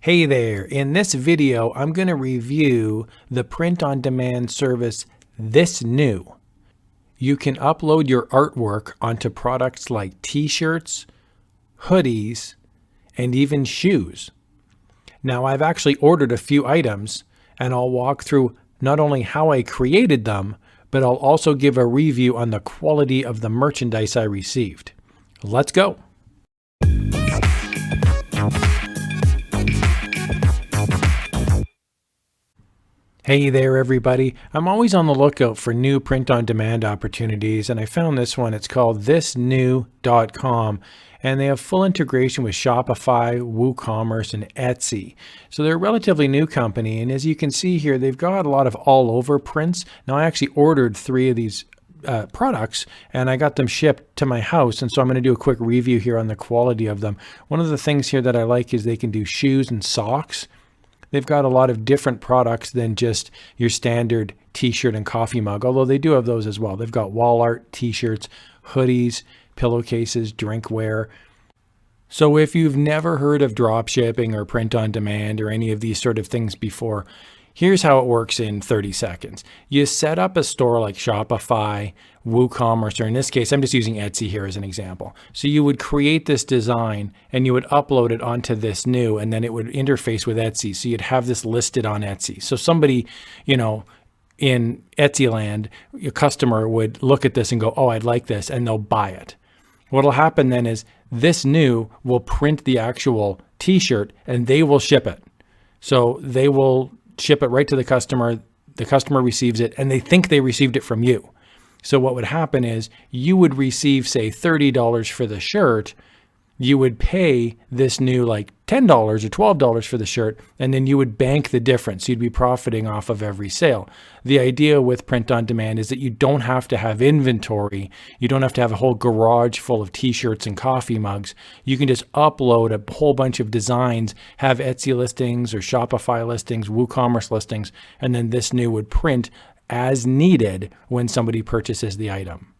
Hey there, in this video, I'm going to review the print-on-demand service ThisNew. You can upload your artwork onto products like t-shirts, hoodies, and even shoes. Now, I've actually ordered a few items, and I'll walk through not only how I created them, but I'll also give a review on the quality of the merchandise I received. Let's go. Hey there, everybody. I'm always on the lookout for new print-on-demand opportunities, and I found this one. It's called ThisNew.com, and they have full integration with Shopify, WooCommerce, and Etsy. So they're a relatively new company, and as you can see here, they've got a lot of all-over prints. Now, I actually ordered 3 of these products, and I got them shipped to my house, and so I'm going to do a quick review here on the quality of them. One of the things here that I like is they can do shoes and socks. They've got a lot of different products than just your standard t-shirt and coffee mug, although they do have those as well. They've got wall art, t-shirts, hoodies, pillowcases, drinkware. So if you've never heard of drop shipping or print on demand or any of these sort of things before, here's how it works in 30 seconds. You set up a store like Shopify, WooCommerce, or in this case, I'm just using Etsy here as an example. So you would create this design and you would upload it onto ThisNew, and then it would interface with Etsy. So you'd have this listed on Etsy. So somebody, in Etsy land, your customer would look at this and go, oh, I'd like this, and they'll buy it. What'll happen then is ThisNew will print the actual t-shirt and they will ship it. So they will ship it right to the customer receives it, and they think they received it from you. So what would happen is you would receive, say, $30 for the shirt. You would pay ThisNew like $10 or $12 for the shirt, and then you would bank the difference. You'd be profiting off of every sale. The idea with print on demand is that you don't have to have inventory. You don't have to have a whole garage full of t-shirts and coffee mugs. You can just upload a whole bunch of designs, have Etsy listings or Shopify listings, WooCommerce listings, and then ThisNew would print as needed when somebody purchases the item.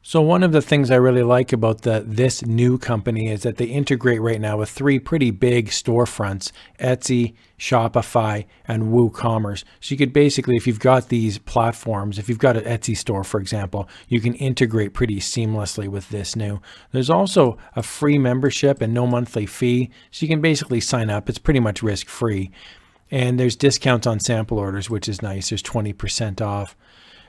So one of the things I really like about the ThisNew company is that they integrate right now with 3 pretty big storefronts: Etsy, Shopify, and WooCommerce. So you could basically, if you've got these platforms, if you've got an Etsy store, for example, you can integrate pretty seamlessly with ThisNew. There's also a free membership and no monthly fee. So you can basically sign up. It's pretty much risk-free. And there's discounts on sample orders, which is nice. There's 20% off.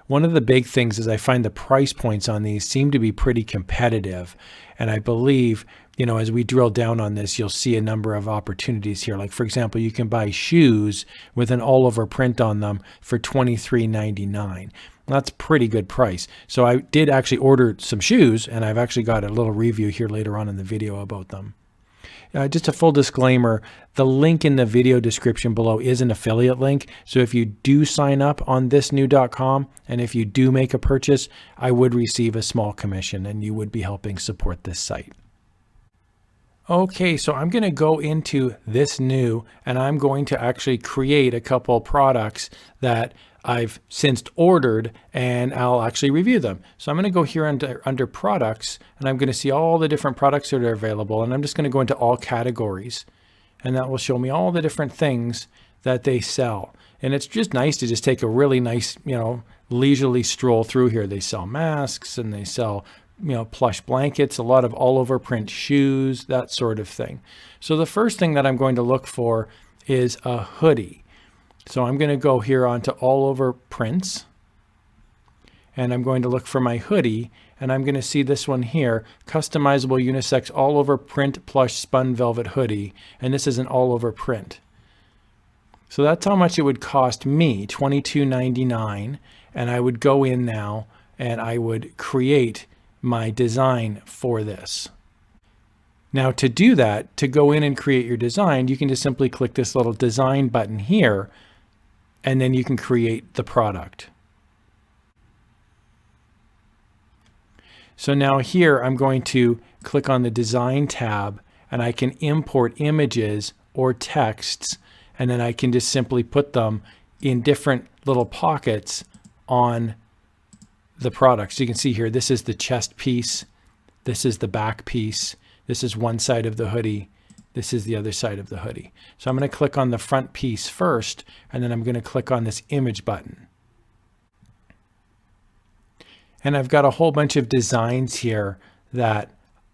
One of the big things is I find the price points on these seem to be pretty competitive. And I believe, as we drill down on this, you'll see a number of opportunities here. Like, for example, you can buy shoes with an all-over print on them for $23.99. That's a pretty good price. So I did actually order some shoes, and I've actually got a little review here later on in the video about them. Just a full disclaimer, the link in the video description below is an affiliate link. So if you do sign up on thisnew.com and if you do make a purchase, I would receive a small commission and you would be helping support this site. Okay, so I'm going to go into ThisNew and I'm going to actually create a couple products that I've since ordered, and I'll actually review them. So I'm going to go here under products, and I'm going to see all the different products that are available, and I'm just going to go into all categories, and that will show me all the different things that they sell. And it's just nice to just take a really nice, leisurely stroll through here. They sell masks and they sell, plush blankets, a lot of all over print shoes, that sort of thing. So the first thing that I'm going to look for is a hoodie. So I'm going to go here onto all over prints, and I'm going to look for my hoodie, and I'm going to see this one here, customizable unisex all over print plush spun velvet hoodie, and this is an all over print. So that's how much it would cost me, $22.99, and I would go in now and I would create my design for this. Now to do that, to go in and create your design, you can just simply click this little design button here, and then you can create the product. So now here I'm going to click on the design tab, and I can import images or texts, and then I can just simply put them in different little pockets on the product. So you can see here, this is the chest piece, this is the back piece, this is one side of the hoodie, this is the other side of the hoodie. So I'm going to click on the front piece first, and then I'm going to click on this image button. And I've got a whole bunch of designs here that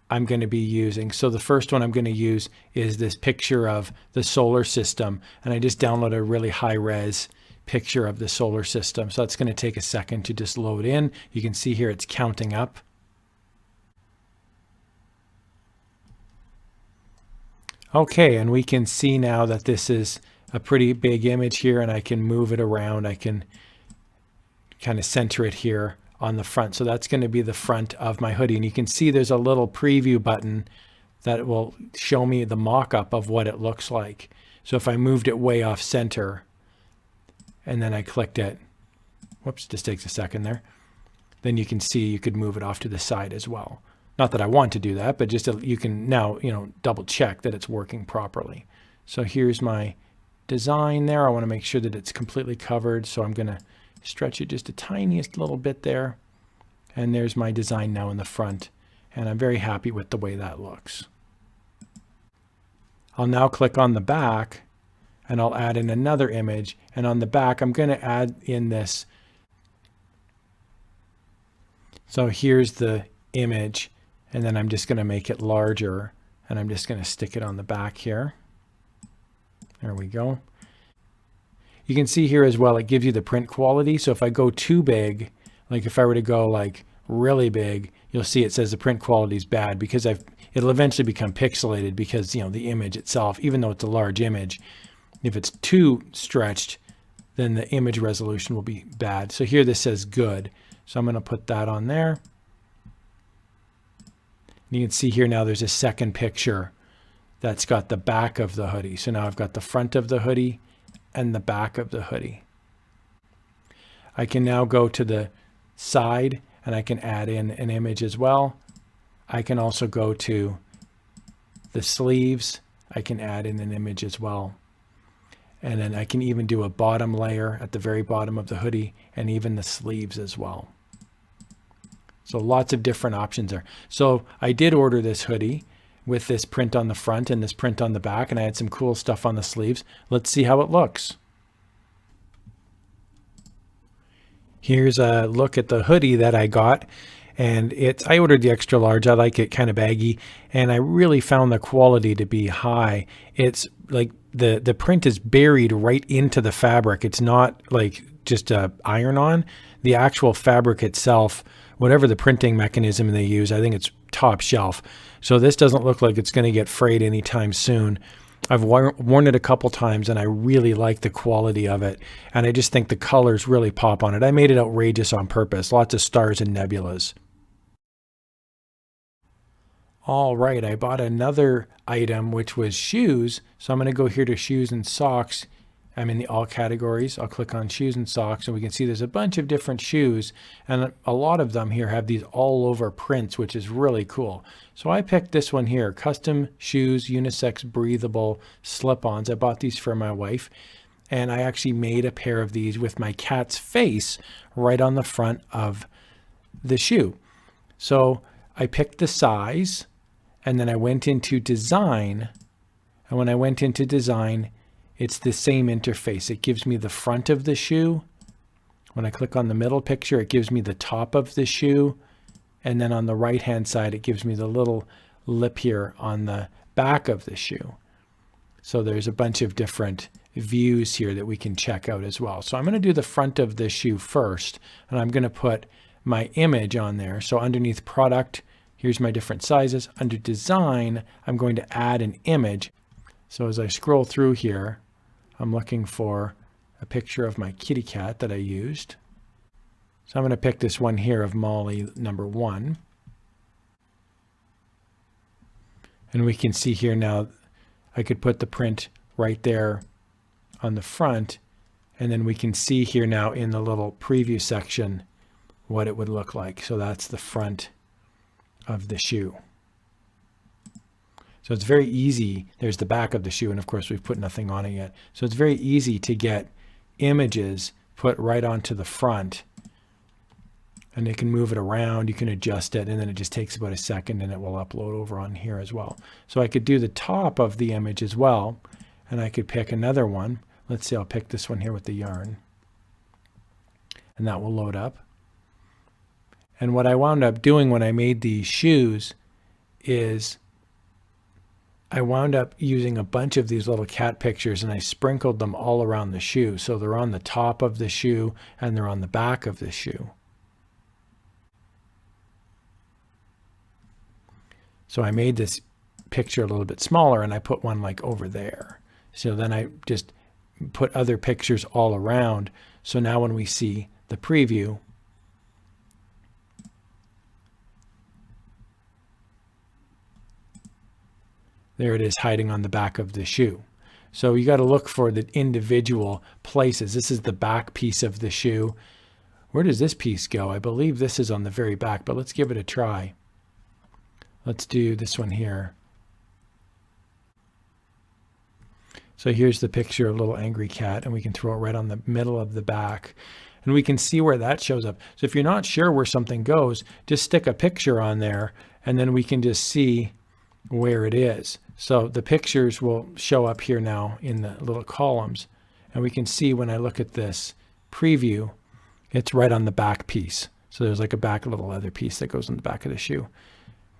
I'm going to be using. So the first one I'm going to use is this picture of the solar system. And I just downloaded a really high res picture of the solar system. So it's going to take a second to just load in. You can see here it's counting up. Okay, and we can see now that this is a pretty big image here, and I can move it around. I can kind of center it here on the front. So that's going to be the front of my hoodie. And you can see there's a little preview button that will show me the mock-up of what it looks like. So if I moved it way off center and then I clicked it, whoops, just takes a second there, then you can see you could move it off to the side as well. Not that I want to do that, but just you can now, double check that it's working properly. So here's my design there. I want to make sure that it's completely covered. So I'm going to stretch it just the tiniest little bit there. And there's my design now in the front. And I'm very happy with the way that looks. I'll now click on the back and I'll add in another image. And on the back, I'm going to add in this. So here's the image. And then I'm just going to make it larger. And I'm just going to stick it on the back here. There we go. You can see here as well, it gives you the print quality. So if I go too big, like if I were to go like really big, you'll see it says the print quality is bad because it'll eventually become pixelated because, the image itself, even though it's a large image, if it's too stretched, then the image resolution will be bad. So here this says good. So I'm going to put that on there. You can see here now there's a second picture that's got the back of the hoodie. So now I've got the front of the hoodie and the back of the hoodie. I can now go to the side and I can add in an image as well. I can also go to the sleeves. I can add in an image as well. And then I can even do a bottom layer at the very bottom of the hoodie and even the sleeves as well. So lots of different options there. So I did order this hoodie with this print on the front and this print on the back, and I had some cool stuff on the sleeves. Let's see how it looks. Here's a look at the hoodie that I got, and I ordered the extra large. I like it kind of baggy, and I really found the quality to be high. It's like the print is buried right into the fabric. It's not like just a iron on. The actual fabric itself, whatever the printing mechanism they use, I think it's top shelf. So this doesn't look like it's going to get frayed anytime soon. I've worn it a couple times and I really like the quality of it. And I just think the colors really pop on it. I made it outrageous on purpose. Lots of stars and nebulas. All right, I bought another item, which was shoes. So I'm going to go here to shoes and socks. I'm in the all categories. I'll click on shoes and socks, and we can see there's a bunch of different shoes, and a lot of them here have these all over prints, which is really cool. So I picked this one here, custom shoes, unisex, breathable slip-ons. I bought these for my wife, and I actually made a pair of these with my cat's face right on the front of the shoe. So I picked the size, and then I went into design, and when I went into design, it's the same interface. It gives me the front of the shoe. When I click on the middle picture, it gives me the top of the shoe. And then on the right-hand side, it gives me the little lip here on the back of the shoe. So there's a bunch of different views here that we can check out as well. So I'm going to do the front of the shoe first, and I'm going to put my image on there. So underneath product, here's my different sizes. Under design, I'm going to add an image. So as I scroll through here, I'm looking for a picture of my kitty cat that I used. So I'm going to pick this one here of Molly number 1. And we can see here now, I could put the print right there on the front. And then we can see here now in the little preview section what it would look like. So that's the front of the shoe. So it's very easy. There's the back of the shoe, and of course we've put nothing on it yet. So it's very easy to get images put right onto the front and you can move it around, you can adjust it, and then it just takes about a second and it will upload over on here as well. So I could do the top of the image as well, and I could pick another one. Let's see, I'll pick this one here with the yarn, and that will load up. And what I wound up doing when I made these shoes is I wound up using a bunch of these little cat pictures, and I sprinkled them all around the shoe. So they're on the top of the shoe and they're on the back of the shoe. So I made this picture a little bit smaller, and I put one like over there. So then I just put other pictures all around. So now when we see the preview, there it is hiding on the back of the shoe. So you got to look for the individual places. This is the back piece of the shoe. Where does this piece go? I believe this is on the very back, but let's give it a try. Let's do this one here. So here's the picture of a little angry cat, and we can throw it right on the middle of the back, and we can see where that shows up. So if you're not sure where something goes, just stick a picture on there, and then we can just see where it is. So the pictures will show up here now in the little columns, and we can see when I look at this preview, it's right on the back piece. So there's like a back little leather piece that goes on the back of the shoe.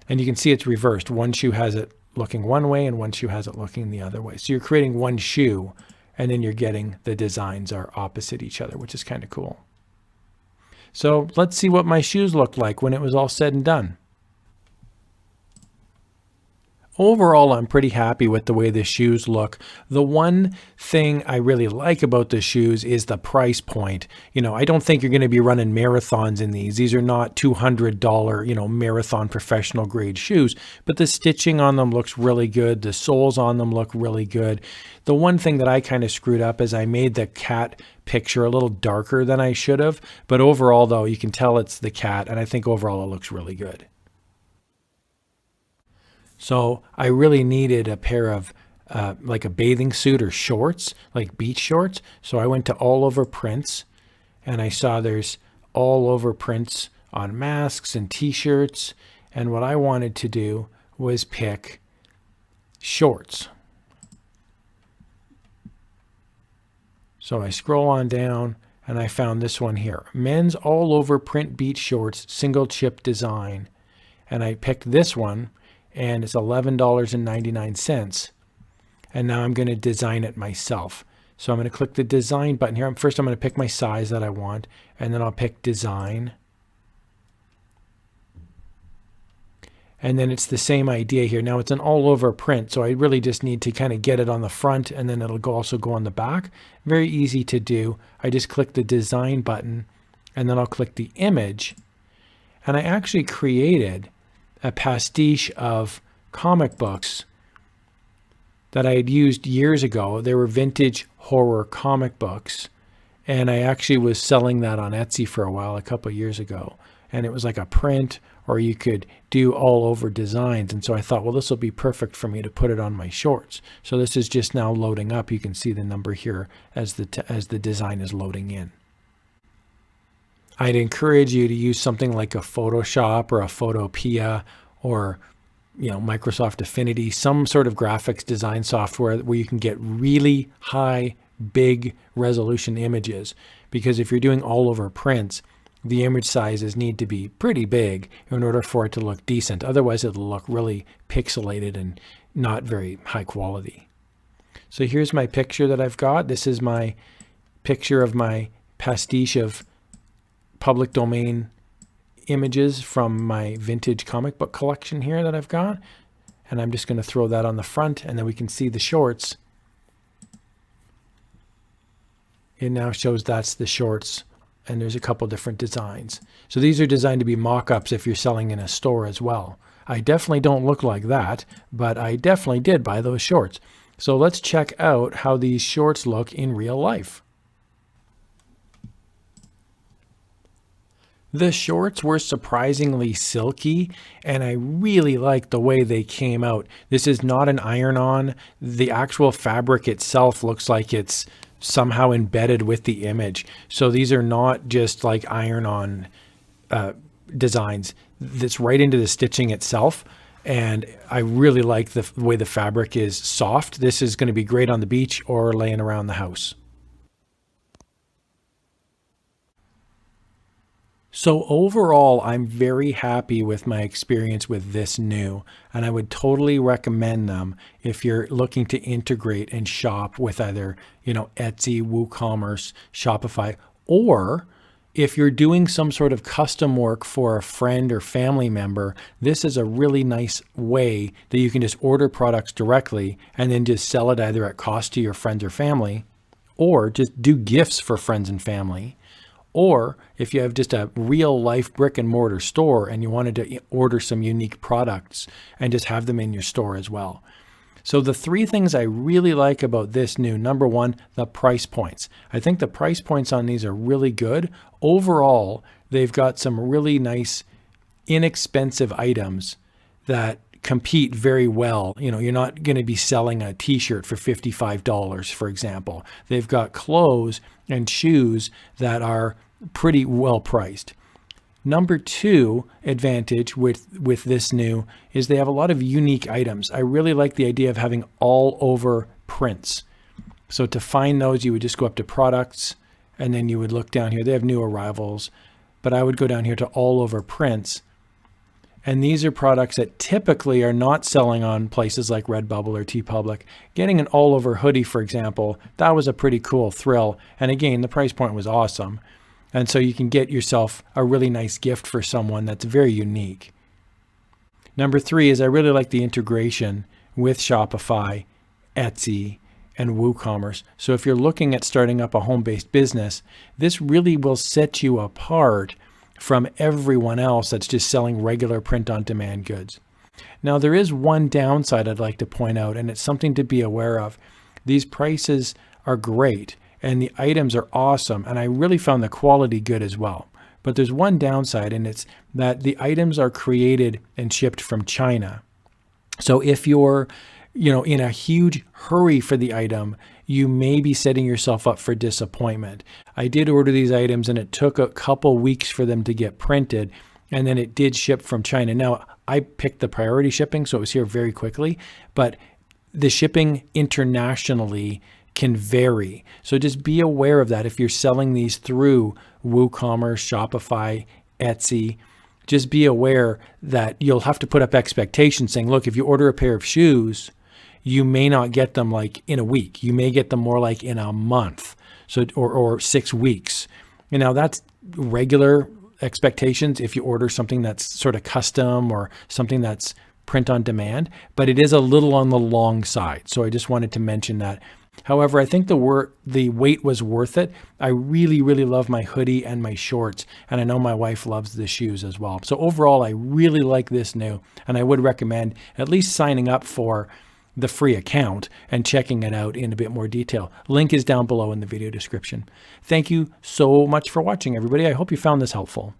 And you can see it's reversed. One shoe has it looking one way and one shoe has it looking the other way. So you're creating one shoe, and then you're getting the designs are opposite each other, which is kind of cool. So let's see what my shoes looked like when it was all said and done. Overall, I'm pretty happy with the way the shoes look. The one thing I really like about the shoes is the price point. You know, I don't think you're going to be running marathons in these. These are not $200, you know, marathon professional grade shoes, but the stitching on them looks really good. The soles on them look really good. The one thing that I kind of screwed up is I made the cat picture a little darker than I should have, but overall though, you can tell it's the cat, and I think overall it looks really good. So I really needed a pair of like a bathing suit or shorts, like beach shorts. So I went to All Over Prints, and I saw there's all over prints on masks and t-shirts. And what I wanted to do was pick shorts. So I scroll on down and I found this one here, men's all over print beach shorts, single chip design. And I picked this one, and it's $11.99. And now I'm going to design it myself. So I'm going to click the design button here. First, I'm going to pick my size that I want, and then I'll pick design. And then it's the same idea here. Now it's an all over print, so I really just need to kind of get it on the front, and then it'll also go on the back. Very easy to do. I just click the design button, and then I'll click the image. And I actually created a pastiche of comic books that I had used years ago. They were vintage horror comic books, and I actually was selling that on Etsy for a while, a couple of years ago. And it was like a print, or you could do all over designs. And so I thought, well, this will be perfect for me to put it on my shorts. So this is just now loading up. You can see the number here as the design is loading in. I'd encourage you to use something like a Photoshop or a Photopea or, you know, Microsoft Affinity, some sort of graphics design software where you can get really high, big resolution images. Because if you're doing all over prints, the image sizes need to be pretty big in order for it to look decent. Otherwise, it'll look really pixelated and not very high quality. So here's my picture that I've got. This is my picture of my pastiche of public domain images from my vintage comic book collection here that I've got. And I'm just going to throw that on the front, and then we can see the shorts. It now shows that's the shorts, and there's a couple different designs. So these are designed to be mock-ups if you're selling in a store as well. I definitely don't look like that, but I definitely did buy those shorts. So let's check out how these shorts look in real life. The shorts were surprisingly silky, and I really liked the way they came out. This is not an iron-on. The actual fabric itself looks like it's somehow embedded with the image. So these are not just like iron-on designs that's right into the stitching itself. And I really like the way the fabric is soft. This is going to be great on the beach or laying around the house. So overall, I'm very happy with my experience with ThisNew, and I would totally recommend them if you're looking to integrate and shop with either, Etsy, WooCommerce, Shopify, or if you're doing some sort of custom work for a friend or family member. This is a really nice way that you can just order products directly and then just sell it either at cost to your friends or family, or just do gifts for friends and family. Or if you have just a real life brick and mortar store and you wanted to order some unique products and just have them in your store as well. So the three things I really like about ThisNew: number one, the price points. I think the price points on these are really good. Overall, they've got some really nice, inexpensive items that compete very well. You're not going to be selling a t-shirt for $55, for example. They've got clothes and shoes that are pretty well priced. Number two advantage with ThisNew is they have a lot of unique items. I really like the idea of having all over prints. So to find those, you would just go up to products and then you would look down here. They have new arrivals, but I would go down here to all over prints. And these are products that typically are not selling on places like Redbubble or TeePublic. Getting an all over hoodie, for example, that was a pretty cool thrill. And again, the price point was awesome. And so you can get yourself a really nice gift for someone that's very unique. Number three is I really like the integration with Shopify, Etsy, and WooCommerce. So if you're looking at starting up a home-based business, this really will set you apart from everyone else that's just selling regular print-on-demand goods. Now, there is one downside I'd like to point out, and it's something to be aware of. These prices are great, and the items are awesome, and I really found the quality good as well. But there's one downside, and it's that the items are created and shipped from China. So if you're in a huge hurry for the item, you may be setting yourself up for disappointment. I did order these items and it took a couple weeks for them to get printed, and then it did ship from China. Now, I picked the priority shipping, so it was here very quickly, but the shipping internationally can vary. So just be aware of that. If you're selling these through WooCommerce, Shopify, Etsy, just be aware that you'll have to put up expectations saying, look, if you order a pair of shoes, you may not get them like in a week. You may get them more like in a month, or 6 weeks. Now that's regular expectations if you order something that's sort of custom or something that's print on demand, but it is a little on the long side. So I just wanted to mention that. However, I think the wait was worth it. I really, really love my hoodie and my shorts, and I know my wife loves the shoes as well. So overall, I really like ThisNew, and I would recommend at least signing up for the free account and checking it out in a bit more detail. Link is down below in the video description. Thank you so much for watching, everybody. I hope you found this helpful.